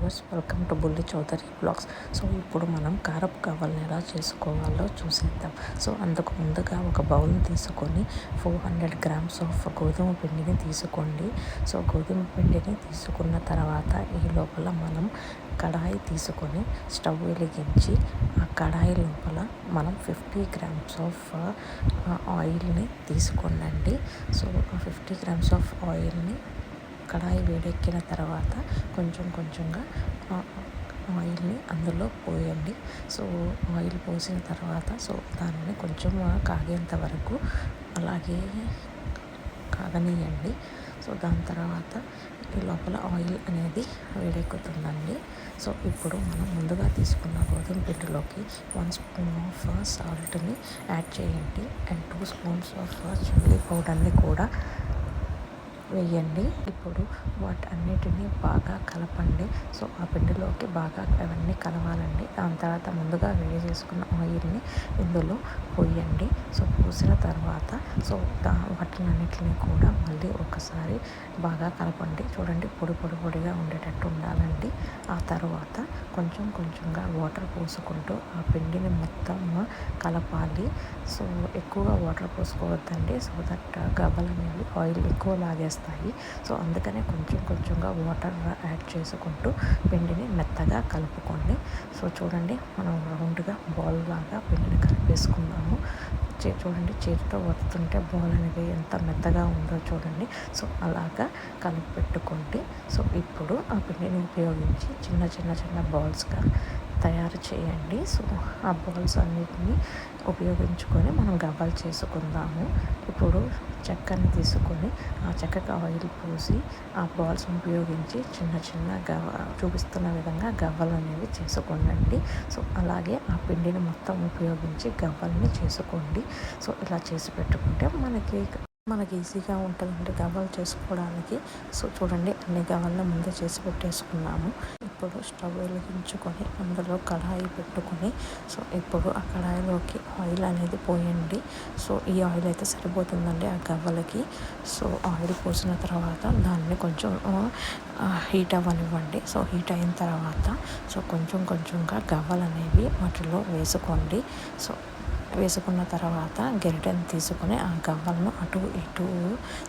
Viewers, welcome to బుల్లి Chowdary blogs. So ఇప్పుడు మనం కారపు గవ్వల్ని ఎలా చేసుకోవాలో చూసేద్దాం. సో అందుకు ముందుగా ఒక బౌల్ తీసుకొని 400 grams ఆఫ్ గోధుమ పిండిని తీసుకోండి. సో గోధుమ పిండిని తీసుకున్న తర్వాత ఈ లోపల మనం కడాయి తీసుకొని స్టవ్ వెలిగించి ఆ కడాయి లోపల మనం 50 grams ఆఫ్ ఆయిల్ని తీసుకోండి. సో 50 grams ఆఫ్ ఆయిల్ని కడాయి వేడెక్కిన తర్వాత కొంచెంగా ఆయిల్ని అందులో పోయండి. సో ఆయిల్ పోసిన తర్వాత దానిని కొంచెం కాగేంత వరకు అలాగే కాగనీయండి. సో దాని తర్వాత ఈ లోపల ఆయిల్ అనేది వేడెక్కుతుందండి. సో ఇప్పుడు మనం ముందుగా తీసుకున్న గోధుమ పిండిలోకి 1 స్పూన్ ఆఫ్ సాల్ట్ని యాడ్ చేయండి అండ్ 2 స్పూన్స్ ఆఫ్ చిల్లీ పౌడర్ని కూడా వేయండి. ఇప్పుడు వాటన్నిటిని బాగా కలపండి. సో ఆ పిండిలోకి బాగా అవన్నీ కలవాలండి. దాని తర్వాత ముందుగా వేడి చేసుకున్న ఆయిల్ని ఇందులో పోయండి. సో పోసిన తర్వాత వాటినన్నిటిని కూడా మళ్ళీ ఒకసారి బాగా కలపండి. చూడండి, పొడిగా ఉండేటట్టు ఉండాలండి. ఆ తర్వాత కొంచెంగా వాటర్ పోసుకుంటూ ఆ పిండిని మొత్తం కలపాలి. సో ఎక్కువగా వాటర్ పోసుకోవద్దండి. సో దట్ గవ్వలు అనేవి ఆయిల్ ఎక్కువ లాగేస్తాయి. సో అందుకనే కొంచెంగా వాటర్ యాడ్ చేసుకుంటూ పిండిని మెత్తగా కలుపుకోండి. సో చూడండి, మనం రౌండ్గా బాల్ లాగా పిండిని కలిపేసుకున్నాము. చూడండి, చేతితో వస్తుంటే బాల్ అనేది ఎంత మెత్తగా ఉందో చూడండి. సో అలాగా కలిపి పెట్టుకోండి. సో ఇప్పుడు ఆ పిండిని ఉపయోగించి చిన్న బాల్స్గా తయారు చేయండి. సో ఆ బాల్స్ అన్నిటిని ఉపయోగించుకొని మనం గవ్వలు చేసుకుందాము. ఇప్పుడు చెక్కని తీసుకొని ఆ చెక్కకి ఆయిల్ పోసి ఆ బాల్స్ని ఉపయోగించి చిన్న చూపిస్తున్న విధంగా గవ్వలు అనేవి చేసుకోండి. సో అలాగే ఆ పిండిని మొత్తం ఉపయోగించి గవ్వల్ని చేసుకోండి. సో ఇలా చేసి పెట్టుకుంటే మనకి ఈజీగా ఉంటుందండి గవ్వలు చేసుకోవడానికి. సో చూడండి, అన్ని గవ్వలను ముందే చేసి పెట్టేసుకున్నాము. ఇప్పుడు స్టవ్ వెలిగించుకొని అందులో కడాయి పెట్టుకొని సో ఇప్పుడు ఆ కడాయిలోకి ఆయిల్ అనేది పోయండి. సో ఈ ఆయిల్ అయితే సరిపోతుందండి ఆ గవ్వలకి. సో ఆయిల్ పోసిన తర్వాత దాన్ని కొంచెం హీట్ అవ్వనివ్వండి. సో హీట్ అయిన తర్వాత కొంచెంగా గవ్వలు అనేవి వాటిలో వేసుకోండి. సో వేసుకున్న తర్వాత గరిటెని తీసుకొని ఆ గవ్వలను అటు ఇటు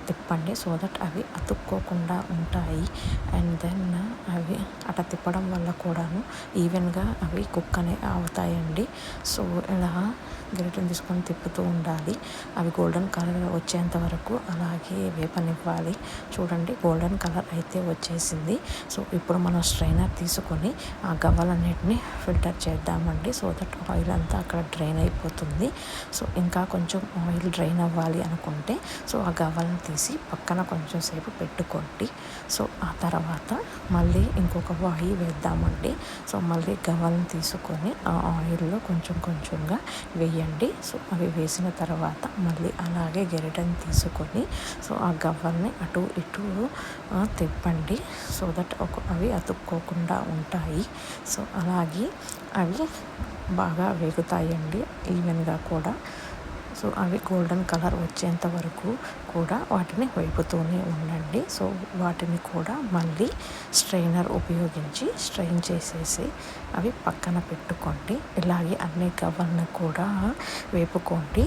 తిప్పండి. సో దట్ అవి అతుక్కోకుండా ఉంటాయి. అండ్ దెన్ అవి అట్లా తిప్పడం వల్ల కూడాను ఈవెన్గా అవి కుక్ అవుతాయండి. సో ఇలా గరిటెని తీసుకొని తిప్పుతూ ఉండాలి. అవి గోల్డెన్ కలర్ వచ్చేంత వరకు అలాగే వేపనివ్వాలి. చూడండి, గోల్డెన్ కలర్ అయితే వచ్చేసింది. సో ఇప్పుడు మనం స్ట్రైనర్ తీసుకొని ఆ గవ్వలన్నిటిని ఫిల్టర్ చేద్దామండి. సో దట్ ఆయిల్ అంతా అక్కడ డ్రైన్ అయిపోతుంది. సో ఇంకా కొంచెం ఆయిల్ డ్రైన్ అవ్వాలి అనుకుంటే సో ఆ గవ్వలను తీసి పక్కన కొంచెం సేపు పెట్టుకోండి. సో ఆ తర్వాత మళ్ళీ ఇంకొక వాయి వేద్దామండి. సో మళ్ళీ గవ్వలను తీసుకొని ఆ ఆయిల్లో కొంచెంగా వేయండి. సో అవి వేసిన తర్వాత మళ్ళీ అలాగే గరిటెని తీసుకొని సో ఆ గవ్వల్ని అటు ఇటు తిప్పండి. సో దట్ అవి అతుక్కోకుండా ఉంటాయి. సో అలాగే అవి బాగా వేగుతాయండి ఈవెన్గా కూడా. సో అవి గోల్డెన్ కలర్ వచ్చేంత వరకు కూడా వాటిని వేపుతూనే ఉండండి. సో వాటిని కూడా మళ్ళీ స్ట్రైనర్ ఉపయోగించి స్ట్రెయిన్ చేసేసి అవి పక్కన పెట్టుకోండి. ఇలాగే అన్ని గవ్వలను కూడా వేపుకోండి.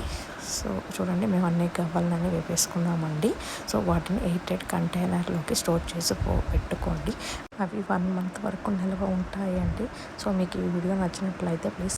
సో చూడండి, మేము అన్ని గవ్వలని వేపేసుకున్నామండి. సో వాటిని ఎయిటెడ్ కంటైనర్లోకి స్టోర్ చేసి పెట్టుకోండి. అవి 1 month వరకు నిల్వ ఉంటాయండి. సో మీకు ఈ వీడియో నచ్చినట్లయితే ప్లీజ్